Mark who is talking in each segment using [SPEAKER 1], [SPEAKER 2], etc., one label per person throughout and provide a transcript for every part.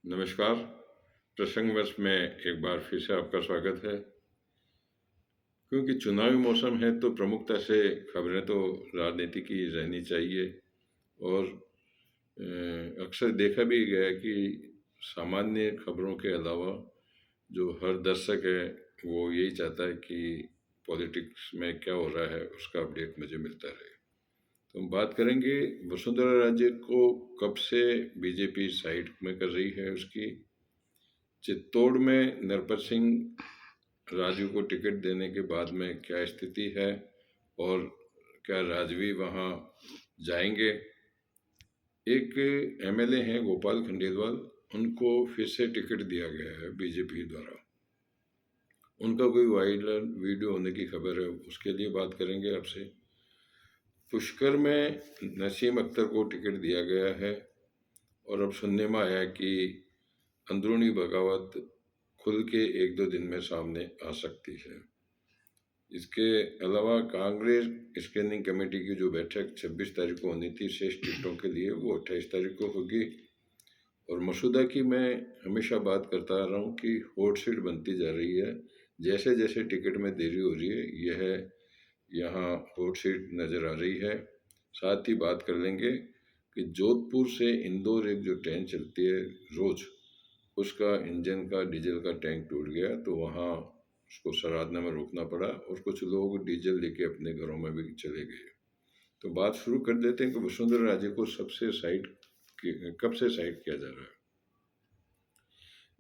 [SPEAKER 1] नमस्कार। प्रसंगवश में एक बार फिर से आपका स्वागत है। क्योंकि चुनावी मौसम है तो प्रमुखता से खबरें तो राजनीति की रहनी चाहिए। और अक्सर देखा भी गया है कि सामान्य खबरों के अलावा जो हर दर्शक है वो यही चाहता है कि पॉलिटिक्स में क्या हो रहा है उसका अपडेट मुझे मिलता रहे। तो हम बात करेंगे वसुंधरा राजे को कब से बीजेपी साइड में कर रही है उसकी। चित्तौड़ में नरपत सिंह राजू को टिकट देने के बाद में क्या स्थिति है और क्या राजवी वहाँ जाएंगे। एक एमएलए हैं गोपाल खंडेलवाल, उनको फिर से टिकट दिया गया है बीजेपी द्वारा। उनका कोई वायरल वीडियो होने की खबर है, उसके लिए बात करेंगे आपसे। पुष्कर में नसीम अख्तर को टिकट दिया गया है और अब सुनने में आया कि अंदरूनी बगावत खुल के एक दो दिन में सामने आ सकती है। इसके अलावा कांग्रेस स्क्रीनिंग कमेटी की जो बैठक 26 तारीख को होनी थी शेष टिकटों के लिए, वो 28 तारीख को होगी। और मसूदा की मैं हमेशा बात करता आ रहा हूँ कि हॉट सीट बनती जा रही है। जैसे जैसे टिकट में देरी हो रही है यह यहाँ हॉट सीट नज़र आ रही है। साथ ही बात कर लेंगे कि जोधपुर से इंदौर एक जो ट्रेन चलती है रोज़, उसका इंजन का डीजल का टैंक टूट गया तो वहाँ उसको सराधना में रोकना पड़ा और कुछ लोग डीजल लेके अपने घरों में भी चले गए। तो बात शुरू कर देते हैं कि वसुंधरा राजे को कब से साइड किया जा रहा है।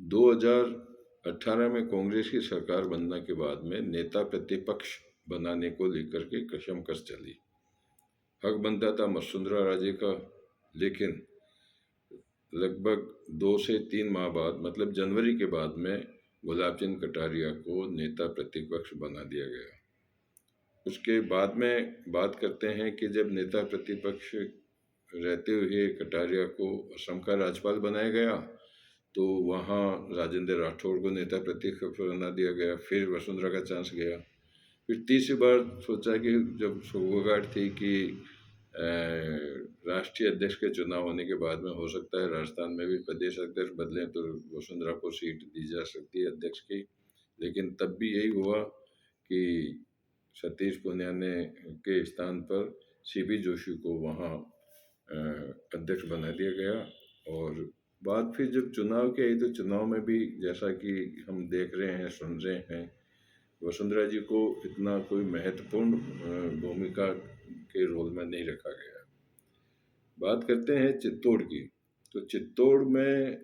[SPEAKER 1] 2018 में कांग्रेस की सरकार बनने के बाद में नेता प्रतिपक्ष बनाने को लेकर के कशमकश चली। हक बनता था वसुंधरा राजे का, लेकिन लगभग 2 से 3 माह बाद मतलब जनवरी के बाद में गुलाब चंद कटारिया को नेता प्रतिपक्ष बना दिया गया। उसके बाद में बात करते हैं कि जब नेता प्रतिपक्ष रहते हुए कटारिया को असम का राज्यपाल बनाया गया तो वहाँ राजेंद्र राठौड़ को नेता प्रतिपक्ष बना दिया गया। फिर वसुंधरा का चांस गया। फिर तीसरी बार सोचा कि जब सौगाट थी कि राष्ट्रीय अध्यक्ष के चुनाव होने के बाद में हो सकता है राजस्थान में भी प्रदेश अध्यक्ष बदलें तो वसुंधरा को सीट दी जा सकती है अध्यक्ष की। लेकिन तब भी यही हुआ कि सतीश पूनिया ने के स्थान पर सीपी जोशी को वहाँ अध्यक्ष बना दिया गया। और बात फिर जब चुनाव की आई तो चुनाव में भी जैसा कि हम देख रहे हैं सुन रहे हैं, वसुंधरा जी को इतना कोई महत्वपूर्ण भूमिका के रोल में नहीं रखा गया। बात करते हैं चित्तौड़ की। तो चित्तौड़ में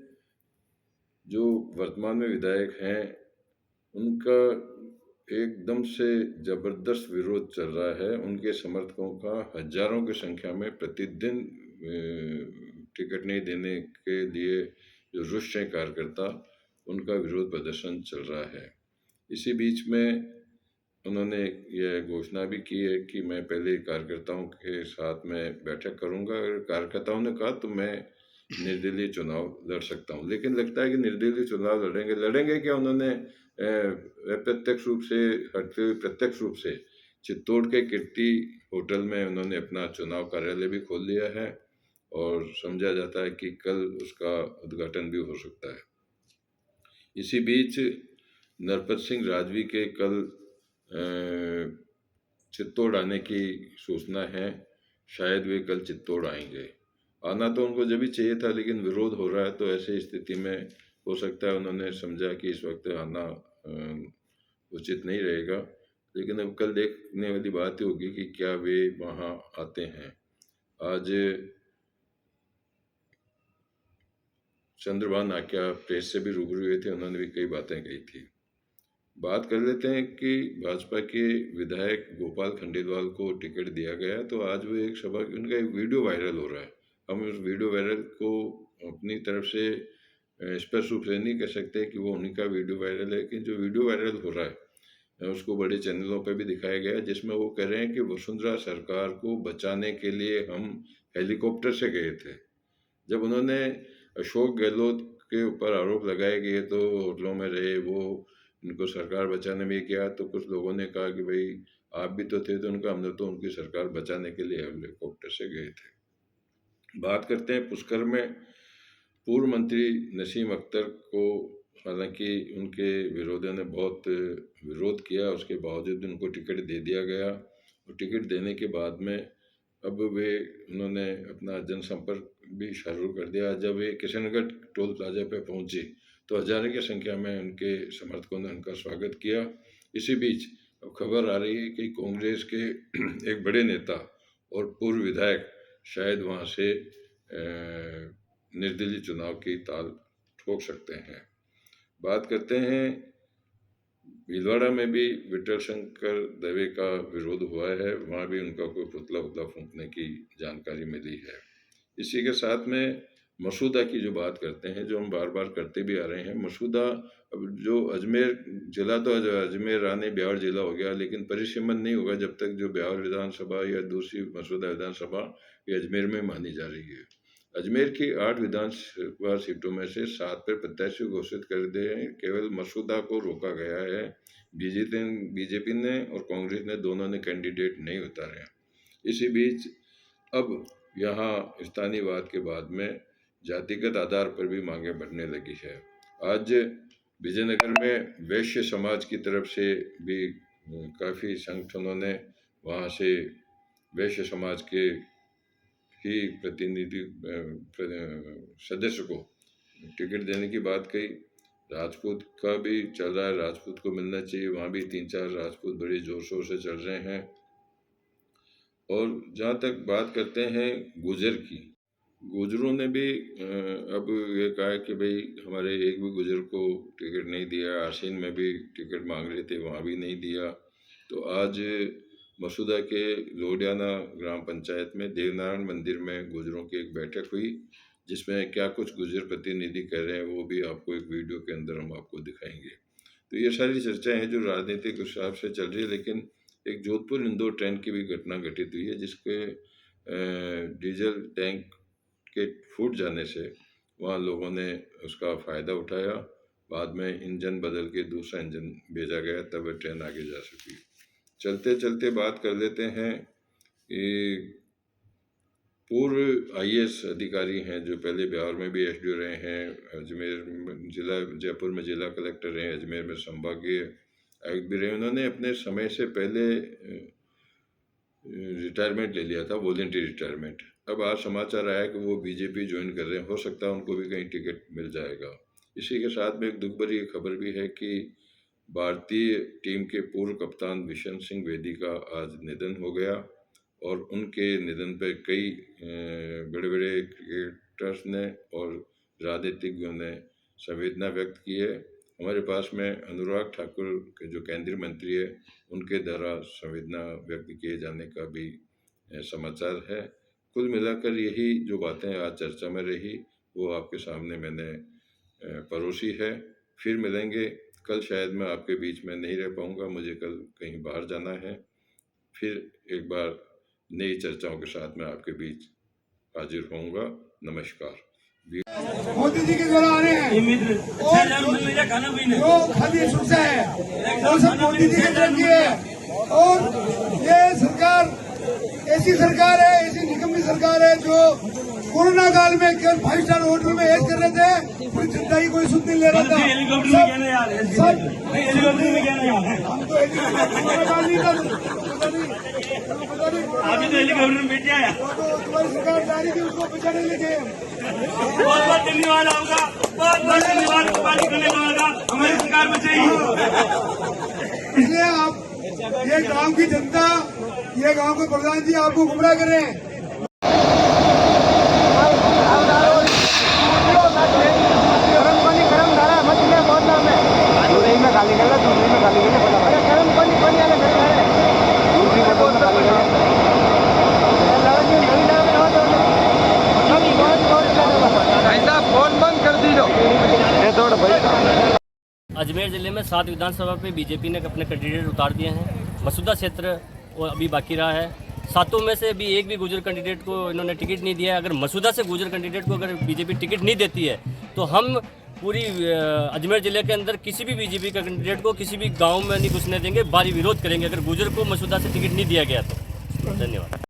[SPEAKER 1] जो वर्तमान में विधायक हैं उनका एकदम से ज़बरदस्त विरोध चल रहा है। उनके समर्थकों का हजारों की संख्या में प्रतिदिन टिकट नहीं देने के लिए जो रुष्ट हैं कार्यकर्ता, उनका विरोध प्रदर्शन चल रहा है। इसी बीच में उन्होंने यह घोषणा भी की है कि मैं पहले कार्यकर्ताओं के साथ में बैठक करूंगा। अगर कार्यकर्ताओं ने कहा तो मैं निर्दलीय चुनाव लड़ सकता हूं। लेकिन लगता है कि निर्दलीय चुनाव लड़ेंगे क्या। उन्होंने अप्रत्यक्ष रूप से हटते हुए प्रत्यक्ष रूप से चित्तौड़ के कीर्ति होटल में उन्होंने अपना चुनाव कार्यालय भी खोल लिया है और समझा जाता है कि कल उसका उद्घाटन भी हो सकता है। इसी बीच नरपत सिंह राजवी के कल चित्तौड़ आने की सूचना है। शायद वे कल चित्तौड़ आएंगे। आना तो उनको जब भी चाहिए था, लेकिन विरोध हो रहा है तो ऐसी स्थिति में हो सकता है उन्होंने समझा कि इस वक्त आना उचित नहीं रहेगा। लेकिन अब कल देखने वाली बात होगी कि क्या वे वहाँ आते हैं। आज चंद्रभान आक्या प्रेस से भी रूबरू हुए थे, उन्होंने भी कई बातें कही थी। बात कर लेते हैं कि भाजपा के विधायक गोपाल खंडेलवाल को टिकट दिया गया तो आज वो एक सभा उनका एक वीडियो वायरल हो रहा है। हम उस वीडियो वायरल को अपनी तरफ से स्पष्ट रूप से नहीं कह सकते कि वो उन्हीं का वीडियो वायरल है, कि जो वीडियो वायरल हो रहा है उसको बड़े चैनलों पर भी दिखाया गया है, जिसमें वो कह रहे हैं कि वसुंधरा सरकार को बचाने के लिए हम हेलीकॉप्टर से गए थे। जब उन्होंने अशोक गहलोत के ऊपर आरोप लगाए गए तो होटलों में रहे, वो उनको सरकार बचाने में किया, तो कुछ लोगों ने कहा कि भाई आप भी तो थे, तो उनका हमने तो उनकी सरकार बचाने के लिए हेलीकॉप्टर से गए थे। बात करते हैं पुष्कर में पूर्व मंत्री नसीम अख्तर को हालांकि उनके विरोधियों ने बहुत विरोध किया, उसके बावजूद उनको टिकट दे दिया गया और टिकट देने के बाद में अब उन्होंने अपना जनसंपर्क भी शुरू कर दिया। जब वे किशनगढ़ टोल प्लाजा पे पहुंचे तो हजारों की संख्या में उनके समर्थकों ने उनका स्वागत किया। इसी बीच अब खबर आ रही है कि कांग्रेस के एक बड़े नेता और पूर्व विधायक शायद वहाँ से निर्दलीय चुनाव की ताल ठोक सकते हैं। बात करते हैं, भीलवाड़ा में भी विठल शंकर दवे का विरोध हुआ है, वहाँ भी उनका कोई पुतला उतला फूंकने की जानकारी मिली है। इसी के साथ में मसूदा की जो बात करते हैं, जो हम बार बार करते भी आ रहे हैं, मसूदा अब जो अजमेर जिला तो अजमेर रानी ब्यावर जिला हो गया, लेकिन परिसीमन नहीं होगा जब तक जो ब्यावर विधानसभा या दूसरी मसूदा विधानसभा ये अजमेर में मानी जा रही है। अजमेर की 8 विधानसभा सीटों में से 7 पर प्रत्याशी घोषित कर दिए हैं। केवल मसूदा को रोका गया है। बीजेपी ने और कांग्रेस ने दोनों ने कैंडिडेट नहीं उतारे। इसी बीच अब यहाँ स्थानीयवाद के बाद में जातिगत आधार पर भी मांगे बढ़ने लगी है। आज विजयनगर में वैश्य समाज की तरफ से भी काफ़ी संगठनों ने वहाँ से वैश्य समाज के ही प्रतिनिधि सदस्य को टिकट देने की बात कही। राजपूत का भी चल रहा है, राजपूत को मिलना चाहिए, वहाँ भी 3-4 राजपूत बड़े जोर शोर से चल रहे हैं। और जहाँ तक बात करते हैं गुजर की, गुजरों ने भी अब ये कहा कि भाई हमारे एक भी गुजर को टिकट नहीं दिया। आसीन में भी टिकट मांग रहे थे, वहाँ भी नहीं दिया। तो आज मसूदा के लोडियाना ग्राम पंचायत में देवनारायण मंदिर में गुजरों की एक बैठक हुई, जिसमें क्या कुछ गुजर प्रतिनिधि कह रहे हैं वो भी आपको एक वीडियो के अंदर हम आपको दिखाएंगे। तो ये सारी चर्चाएं हैं जो राजनीतिक हिसाब से चल रही है। लेकिन एक जोधपुर इंदौर ट्रेन की भी घटना घटित हुई है, जिसके डीजल टैंक के फूट जाने से वहाँ लोगों ने उसका फ़ायदा उठाया। बाद में इंजन बदल के दूसरा इंजन भेजा गया, तब ट्रेन आगे जा सकी। चलते चलते बात कर लेते हैं कि पूर्व IAS अधिकारी हैं जो पहले बिहार में भी SDO रहे हैं, अजमेर जिला जयपुर में जिला कलेक्टर रहे, अजमेर में संभागीय आयुक्त भी रहे। उन्होंने अपने समय से पहले रिटायरमेंट ले लिया था, वॉलंटरी रिटायरमेंट। अब आज समाचार आया कि वो बीजेपी ज्वाइन कर रहे हैं, हो सकता है उनको भी कहीं टिकट मिल जाएगा। इसी के साथ में एक दुख भरी खबर भी है कि भारतीय टीम के पूर्व कप्तान विशन सिंह बेदी का आज निधन हो गया और उनके निधन पर कई बड़े बड़े क्रिकेटर्स ने और राजनीतिज्ञों ने संवेदना व्यक्त की है। हमारे पास में अनुराग ठाकुर के जो केंद्रीय मंत्री है, उनके द्वारा संवेदना व्यक्त किए जाने का भी समाचार है। कुल मिलाकर यही जो बातें आज चर्चा में रही वो आपके सामने मैंने परोसी है। फिर मिलेंगे कल। शायद मैं आपके बीच में नहीं रह पाऊँगा, मुझे कल कहीं बाहर जाना है। फिर एक बार नई चर्चाओं के साथ मैं आपके बीच हाजिर होऊंगा। नमस्कार।
[SPEAKER 2] मोदी जी के द्वारा आ रहे हैं और जो खादी सुरक्षा है वो सब मोदी जी की तरफ की है। और ये सरकार ऐसी सरकार है, ऐसी निकम्मी सरकार है जो कोरोना काल में केवल 5 स्टार होटल में ऐश कर रहे थे, पूरी जनता की कोई सुध नहीं ले रहा था। हम तो
[SPEAKER 3] अभी तो हेलीकॉप्टर में बैठ जाए।
[SPEAKER 2] तुम्हारी सरकार जा रही थी, उसको बचाने लगे।
[SPEAKER 3] बहुत बहुत धन्यवाद आपका, बहुत बहुत धन्यवाद हमारी सरकार बचाई।
[SPEAKER 2] इसलिए आप ये गांव की जनता, ये गांव के प्रधान जी आपको गुमराह कर रहे हैं।
[SPEAKER 4] अजमेर ज़िले में 7 विधानसभा पे बीजेपी ने अपने कैंडिडेट उतार दिए हैं। मसूदा क्षेत्र वो अभी बाकी रहा है। 7 में से भी एक भी गुजर कैंडिडेट को इन्होंने टिकट नहीं दिया है। अगर मसूदा से गुजर कैंडिडेट को अगर बीजेपी टिकट नहीं देती है तो हम पूरी अजमेर ज़िले के अंदर किसी भी बीजेपी का कैंडिडेट को किसी भी गाँव में नहीं घुसने देंगे, भारी विरोध करेंगे अगर गुजर को मसूदा से टिकट नहीं दिया गया तो। धन्यवाद।